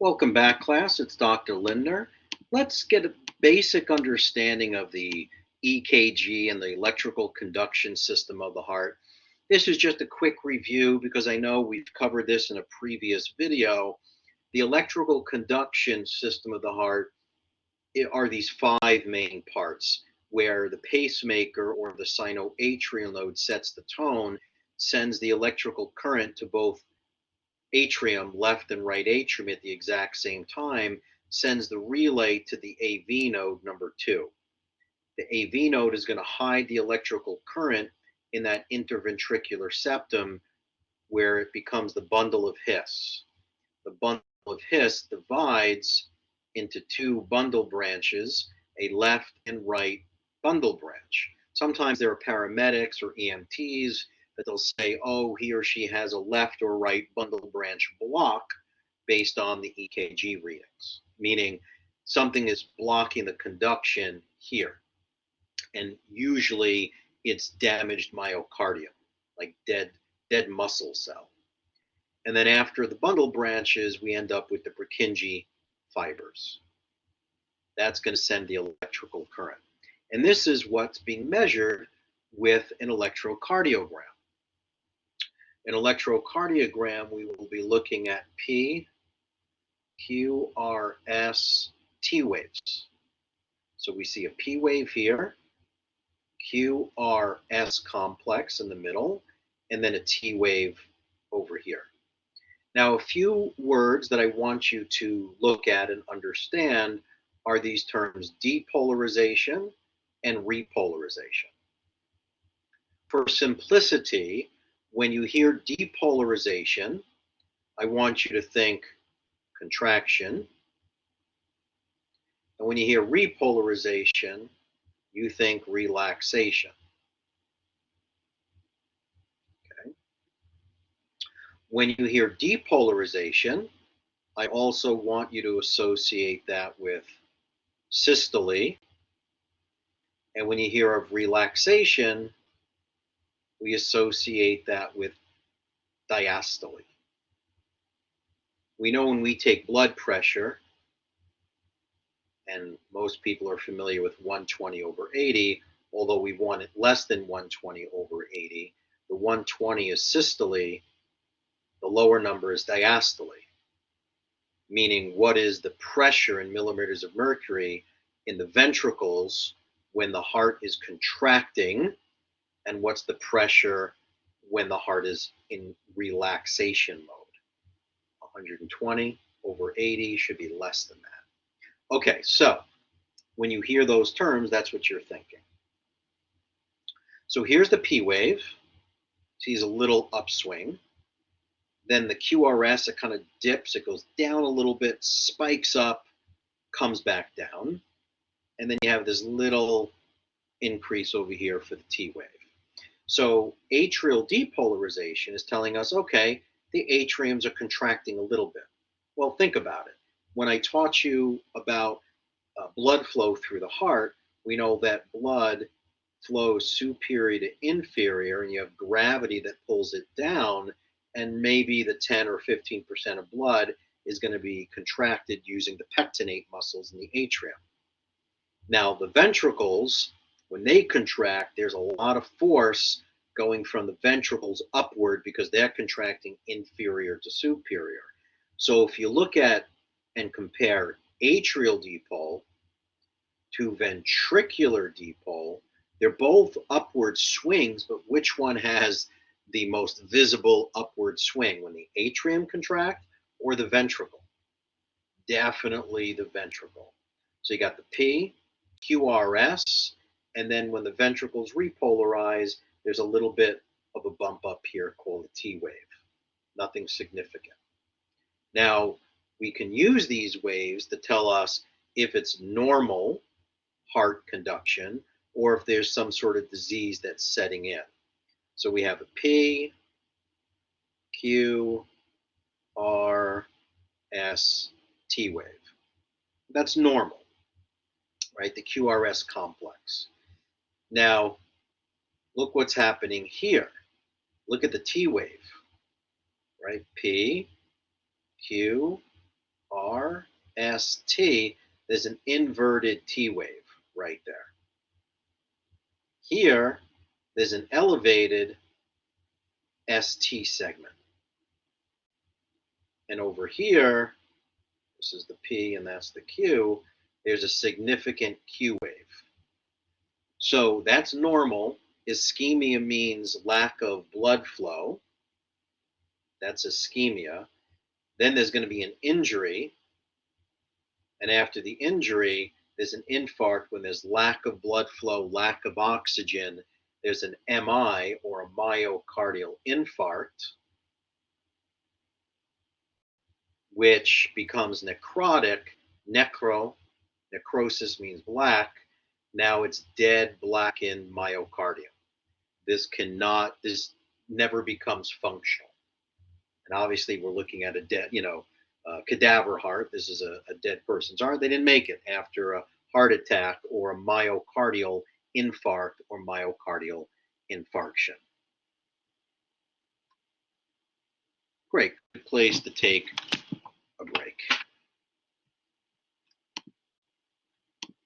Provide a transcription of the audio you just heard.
Welcome back, class. It's Dr. Lindner. Let's get a basic understanding of the EKG and the electrical conduction system of the heart. This is just a quick review because I know we've covered this in a previous video. The electrical conduction system of the heart are these five main parts where the pacemaker or the sinoatrial node sets the tone, sends the electrical current to both atrium, left and right atrium at the exact same time, sends the relay to the AV node number 2. The AV node is going to hide the electrical current in that interventricular septum where it becomes the bundle of His. The bundle of His divides into two bundle branches, a left and right bundle branch. Sometimes there are paramedics or EMTs that they'll say, oh, he or she has a left or right bundle branch block based on the EKG readings, meaning something is blocking the conduction here. And usually it's damaged myocardium, like dead muscle cell. And then after the bundle branches, we end up with the Purkinje fibers. That's going to send the electrical current. And this is what's being measured with an electrocardiogram. An electrocardiogram, we will be looking at P, Q, R, S, T waves. So we see a P wave here, Q, R, S complex in the middle, and then a T wave over here. Now, a few words that I want you to look at and understand are these terms depolarization and repolarization. For simplicity, when you hear depolarization, I want you to think contraction. And when you hear repolarization, you think relaxation. Okay. When you hear depolarization, I also want you to associate that with systole. And when you hear of relaxation, we associate that with diastole. We know when we take blood pressure, and most people are familiar with 120/80, although we want it less than 120/80. The 120 is systole, the lower number is diastole, meaning what is the pressure in millimeters of mercury in the ventricles when the heart is contracting, and what's the pressure when the heart is in relaxation mode. 120/80 should be less than that. Okay, so when you hear those terms, that's what you're thinking. So here's the P wave. Sees a little upswing. Then the QRS, it kind of dips, it goes down a little bit, spikes up, comes back down. And then you have this little increase over here for the T wave. So atrial depolarization is telling us, okay, the atriums are contracting a little bit. Well, think about it. When I taught you about blood flow through the heart, we know that blood flows superior to inferior, and you have gravity that pulls it down, and maybe the 10 or 15% of blood is going to be contracted using the pectinate muscles in the atrium. Now, the ventricles, when they contract, there's a lot of force going from the ventricles upward because they're contracting inferior to superior. So if you look at and compare atrial dipole to ventricular dipole, they're both upward swings, but which one has the most visible upward swing, when the atrium contract or the ventricle? Definitely the ventricle. So you got the P, QRS, and then when the ventricles repolarize, there's a little bit of a bump up here called a T wave. Nothing significant. Now, we can use these waves to tell us if it's normal heart conduction or if there's some sort of disease that's setting in. So we have a P, Q, R, S, T wave. That's normal, right? The QRS complex. Now, look what's happening here. Look at the T wave, right? P, Q, RST, there's an inverted T wave right there. Here, there's an elevated ST segment. And over here, this is the P and that's the Q, there's a significant Q wave. So that's normal. Ischemia means lack of blood flow. That's ischemia. Then there's going to be an injury. And after the injury, there's an infarct when there's lack of blood flow, lack of oxygen. There's an MI or a myocardial infarct, which becomes necrotic. Necrosis means black. Now it's dead, blackened myocardium. This never becomes functional. And obviously, we're looking at a dead, cadaver heart. This is a dead person's heart. They didn't make it after a heart attack or a myocardial infarct or myocardial infarction. Great, good place to take